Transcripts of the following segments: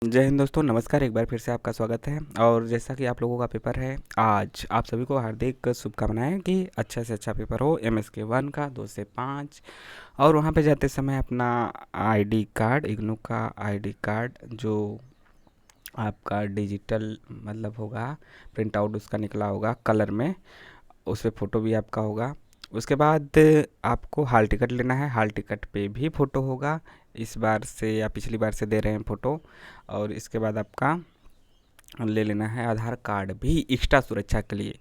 जय हिंद दोस्तों, नमस्कार। एक बार फिर से आपका स्वागत है। और जैसा कि आप लोगों का पेपर है आज, आप सभी को हार्दिक शुभकामनाएं कि अच्छा से अच्छा पेपर हो MSK 1 का 2 से 5। और वहाँ पे जाते समय अपना आईडी कार्ड, इग्नू का आईडी कार्ड जो आपका डिजिटल मतलब होगा, प्रिंट आउट उसका निकला होगा कलर में, उस पर फ़ोटो भी आपका होगा। उसके बाद आपको हॉल टिकट लेना है, हॉल टिकट पे भी फ़ोटो होगा। इस बार से या पिछली बार से दे रहे हैं फ़ोटो। और इसके बाद आपका ले लेना है आधार कार्ड भी एक्स्ट्रा सुरक्षा के लिए।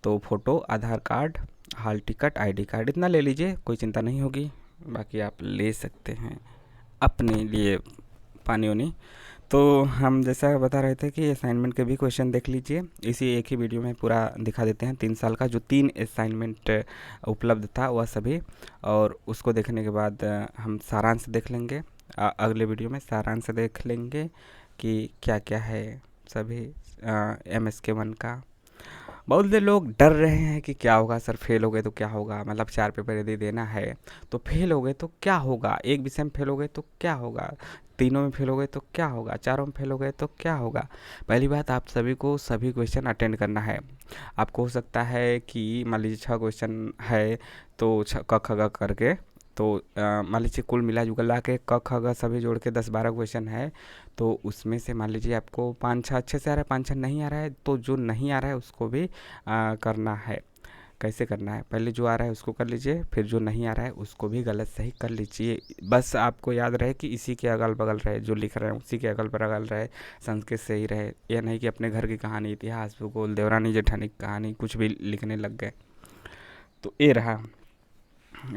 तो photo, Aadhaar card, hall ticket, ID card इतना ले लीजिए, कोई चिंता नहीं होगी। बाकी आप ले सकते हैं अपने लिए पानी वानी। तो हम जैसा बता रहे थे कि असाइनमेंट के भी क्वेश्चन देख लीजिए, इसी एक ही वीडियो में पूरा दिखा देते हैं। 3 साल का जो 3 असाइनमेंट उपलब्ध था वह सभी, और उसको देखने के बाद हम सारांश देख लेंगे। अगले वीडियो में सारांश देख लेंगे कि क्या क्या है सभी MSK 1 का। बहुत से लोग डर रहे हैं कि क्या होगा सर, फेल हो गए तो क्या होगा, मतलब 4 पेपर यदि देना है तो फेल हो गए तो क्या होगा, एक विषय में फेल हो गए तो क्या होगा, तीनों में फेल हो गए तो क्या होगा, चारों में फेल हो गए तो क्या होगा। पहली बात, आप सभी को सभी क्वेश्चन अटेंड करना है। आपको हो सकता है कि मान लीजिए 6 क्वेश्चन है तो क ख ग करके, तो मान लीजिए कुल मिला जुला के क ख ग सभी जोड़ के 10-12 क्वेश्चन है। तो उसमें से मान लीजिए आपको 5-6 अच्छे से आ रहा है, 5-6 नहीं आ रहा है, तो जो नहीं आ रहा है उसको भी करना है। कैसे करना है, पहले जो आ रहा है उसको कर लीजिए, फिर जो नहीं आ रहा है उसको भी गलत सही कर लीजिए। बस आपको याद रहे कि इसी के अगल बगल रहे, जो लिख रहे हैं उसी के अगल बगल रहे, संस्कृत से ही रहे। यह नहीं कि अपने घर की कहानी, इतिहास, भूगोल, देवरानी जेठानी की कहानी कुछ भी लिखने लग गए। तो ये रहा।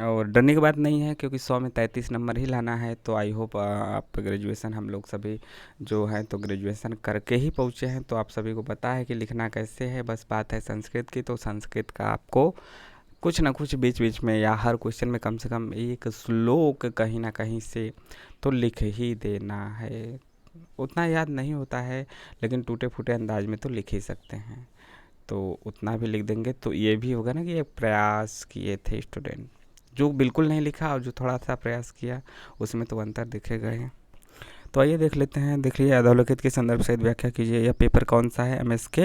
और डरने की बात नहीं है, क्योंकि 100 में 33 नंबर ही लाना है। तो आई होप आप ग्रेजुएशन, हम लोग सभी जो हैं तो ग्रेजुएशन करके ही पहुँचे हैं, तो आप सभी को पता है कि लिखना कैसे है। बस बात है संस्कृत की, तो संस्कृत का आपको कुछ ना कुछ बीच बीच में या हर क्वेश्चन में कम से कम एक श्लोक कहीं ना कहीं से तो लिख ही देना है। उतना याद नहीं होता है, लेकिन टूटे फूटे अंदाज में तो लिख ही सकते हैं। तो उतना भी लिख देंगे तो ये भी होगा ना कि एक प्रयास किए थे स्टूडेंट। जो बिल्कुल नहीं लिखा और जो थोड़ा सा प्रयास किया, उसमें तो अंतर दिखेगा ही। तो आइए देख लेते हैं। देख लीजिए, अधोलिखित के संदर्भ सहित व्याख्या कीजिए। यह पेपर कौन सा है, MSK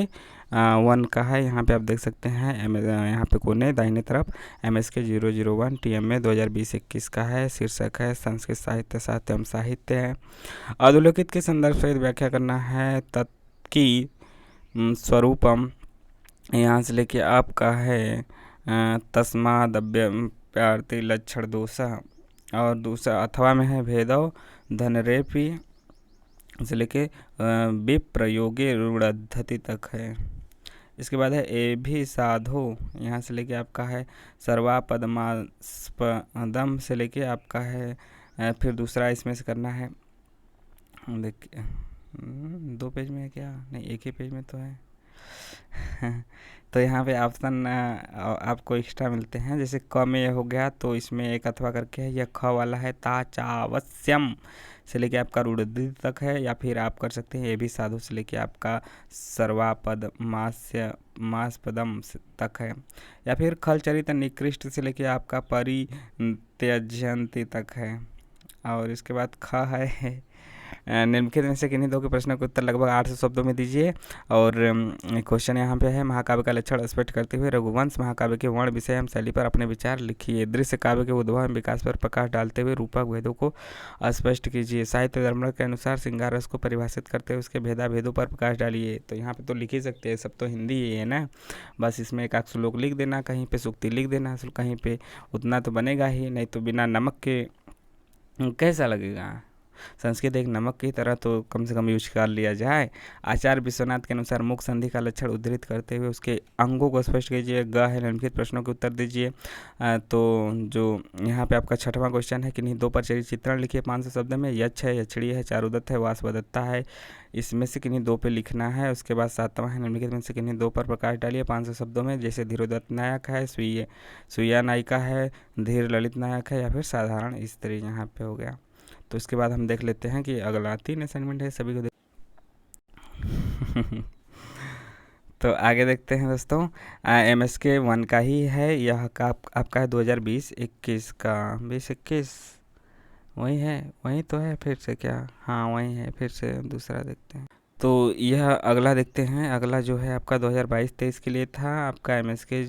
1 का है। यहाँ पे आप देख सकते हैं, यहाँ पे कोने दाहिने तरफ MSK 001 TMA 2020-21 का है। शीर्षक है संस्कृत साहित्य, साहित्य एवं साहित्य है। अधोलिखित के संदर्भ सहित व्याख्या करना है। तत्की स्वरूपम, यहाँ से लेके आपका है तस्मादव्य प्रार्थी लक्षण दोषा, और दूसरा अथवा में है भेदव धनरेपी से लेके विप्रयोगे रूढ़धति तक है। इसके बाद है ए भी साधो, यहाँ से लेके आपका है सर्वापदमास्पदम से लेके आपका है फिर दूसरा इसमें से करना है। देखिए 2 पेज में है क्या, नहीं एक ही पेज में तो है। तो यहाँ पे ऑप्शन आपको एक्स्ट्रा मिलते हैं। जैसे क में ये हो गया तो इसमें एक अथवा करके है। यह ख वाला है ताचावस्यम से लेके आपका रूढ़िधि तक है, या फिर आप कर सकते हैं ये भी साधु से लेके आपका सर्वापद मास्य मास्पदम तक है, या फिर खल चरित निकृष्ट से लेके आपका परित्यजंती तक है। और इसके बाद ख है निम्नलिखित में से किन्हीं दो के प्रश्नों के उत्तर लगभग 800 शब्दों में दीजिए। और क्वेश्चन यहाँ पे है, महाकाव्य का लक्षण स्पष्ट करते हुए रघुवंश महाकाव्य के वर्ण विषय एवं शैली पर अपने विचार लिखिए। दृश्य काव्य के उद्भव एवं विकास पर प्रकाश डालते हुए रूपक भेदों को स्पष्ट कीजिए। साहित्य धर्म के अनुसार श्रृंगार रस को परिभाषित करते हुए उसके भेदा भेदों पर प्रकाश डालिए। तो यहाँ पे तो लिख ही सकते हैं, सब तो हिंदी ही है ना। बस इसमें एक आध श्लोक लिख देना, कहीं पे सूक्ति लिख देना, कहीं पे उतना तो बनेगा ही, नहीं तो बिना नमक के कैसा लगेगा। संस्कृत एक नमक की तरह तो कम से कम यूज कर लिया जाए। आचार्य विश्वनाथ के अनुसार मुख संधि का लक्षण उद्धृत करते हुए उसके अंगों को स्पष्ट कीजिए। ग है, निम्नलिखित प्रश्नों के उत्तर दीजिए। तो जो यहाँ पे आपका 6वां क्वेश्चन है, किन्हीं 2 पर चित्रण लिखिए 500 शब्द में। यक्ष है, यक्षिणी है, चारुदत्त है, वासवदत्ता है, इसमें से किन्हीं 2 पे लिखना है। उसके बाद 7वां है, निम्नलिखित में से किन्हीं 2 पर प्रकाश डालिए 500 शब्दों में। जैसे धीरोदत्त नायक है, सुइया नायिका है, धीर ललित नायक है, या फिर साधारण स्त्री, यहाँ पे हो गया। तो इसके बाद हम देख लेते हैं कि अगला 3 असाइनमेंट है, सभी को तो आगे देखते हैं दोस्तों। MSK 1 का ही है, यह आपका है 2020-21 का, 20-21 वही है, वही तो है फिर से क्या, हाँ वही है, फिर से दूसरा देखते हैं। तो यह अगला देखते हैं। अगला जो है आपका 2022-23 के लिए था, आपका MSK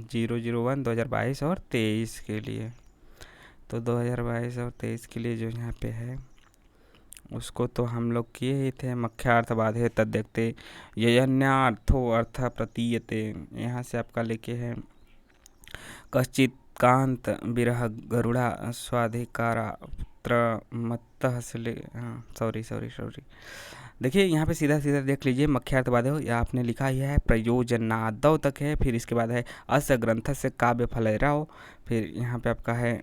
001 2022 और 23 के लिए। तो 2022 और 23 के लिए जो यहाँ पे है उसको तो हम लोग किए ही थे। मुख्यार्थ बाधे तद देखते यन्यार्थो अर्थ प्रतीयते, यहाँ से आपका लेके है कश्चित कांत विरह गरुड़ा स्वाधिकारा पुत्र से ले, हाँ सॉरी सॉरी सॉरी, देखिए यहाँ पे सीधा सीधा देख लीजिए मुख्यार्थ बाधव, या आपने लिखा ही है प्रयोजनादव तक है, फिर इसके बाद है अस ग्रंथ से काव्य फलैराव, फिर यहाँ पे आपका है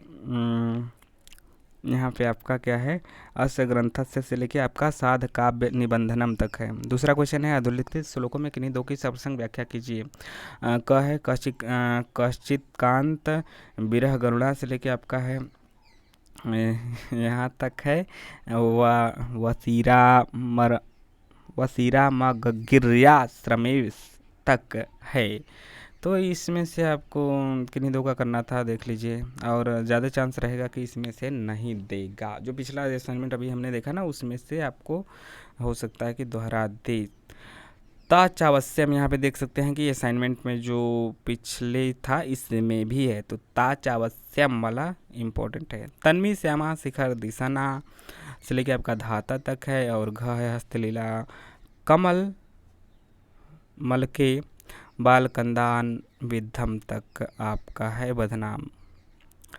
यहाँ पे आपका क्या है अस ग्रंथ से लेके आपका साध काव्य निबंधनम तक है। दूसरा क्वेश्चन है अधोलिखित श्लोकों में किन्हीं दो की सप्रसंग व्याख्या कीजिए। क है कश्चित कांत विरह गरुड़ा से लेके आपका है यहाँ तक है वसीरा मगिर्याश्रमे तक है। तो इसमें से आपको किन्हीं दो का करना था, देख लीजिए, और ज़्यादा चांस रहेगा कि इसमें से नहीं देगा। जो पिछला असाइनमेंट अभी हमने देखा ना उसमें से आपको हो सकता है कि दोहरा दे। ताचावस्यम यहाँ पे देख सकते हैं कि असाइनमेंट में जो पिछले था इसमें भी है, तो ताचावस्यम वाला इम्पोर्टेंट है। तन्वी श्यामा शिखर दिशना से लेके आपका धाता तक है, और घ है हस्तलीला कमल मलके बालकंदान विद्धम तक आपका है बदनाम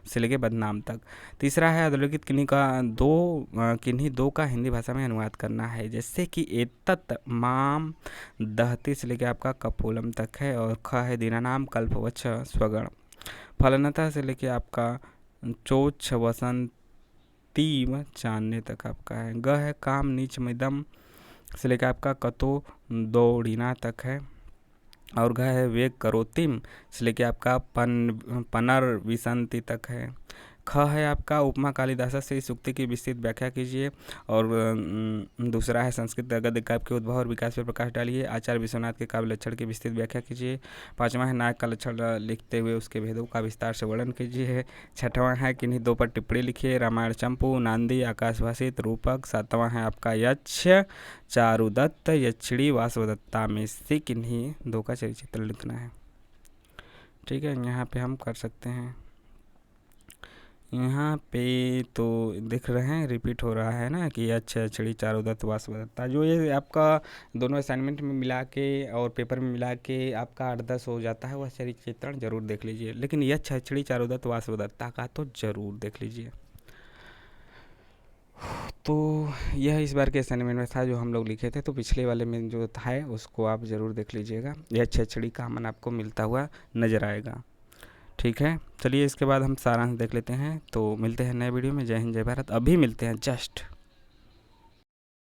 से लेके बदनाम तक। तीसरा है अधोलिखित किन्हीं दो का हिंदी भाषा में अनुवाद करना है, जैसे कि एतत् माम दहती से लेके आपका कपोलम तक है, और ख है दीनानाम कल्पवच्छ स्वगण फलनता से लेके आपका चोच्छ वसंतीम चांदने तक आपका है। ग है काम नीच मिदम से लेकर आपका कतो दौड़ीना तक है, और घ है वेग करोतिम से लेके आपका पनर्विसंति तक है। ख है आपका उपमा कालिदास से इस उक्ति की विस्तृत व्याख्या कीजिए, और दूसरा है संस्कृत गद्य काव्य के उद्भव और विकास पर प्रकाश डालिए। आचार्य विश्वनाथ के काव्य लक्षण की विस्तृत व्याख्या कीजिए। पांचवा है नायक का लक्षण लिखते हुए उसके भेदों का विस्तार से वर्णन कीजिए। छठवां है किन्हीं दो पर टिप्पणी लिखिए, रामायण चंपू नांदी आकाशभाषित रूपक। सातवां है आपका यक्ष चारुदत्त यक्षिणी वासवदत्ता में से किन्हीं दो का चरित्र लिखना है। ठीक है, यहाँ पे हम कर सकते हैं। यहाँ पे तो दिख रहे हैं रिपीट हो रहा है ना कि अच्छा छड़ी चारुदत्त वासवदत्ता, जो ये आपका दोनों असाइनमेंट में मिला के और पेपर में मिला के आपका 8-10 हो जाता है, वह चरित्र चित्रण जरूर देख लीजिए, लेकिन यह छड़ी चारुदत्त वासवदत्ता का तो जरूर देख लीजिए। तो यह इस बार के असाइनमेंट में था जो हम लोग लिखे थे, तो पिछले वाले में जो था उसको आप ज़रूर देख लीजिएगा। यह छड़ी का मन आपको मिलता हुआ नज़र आएगा। ठीक है, चलिए इसके बाद हम सारांश देख लेते हैं। तो मिलते हैं नए वीडियो में। जय हिंद जय भारत। अभी मिलते हैं जस्ट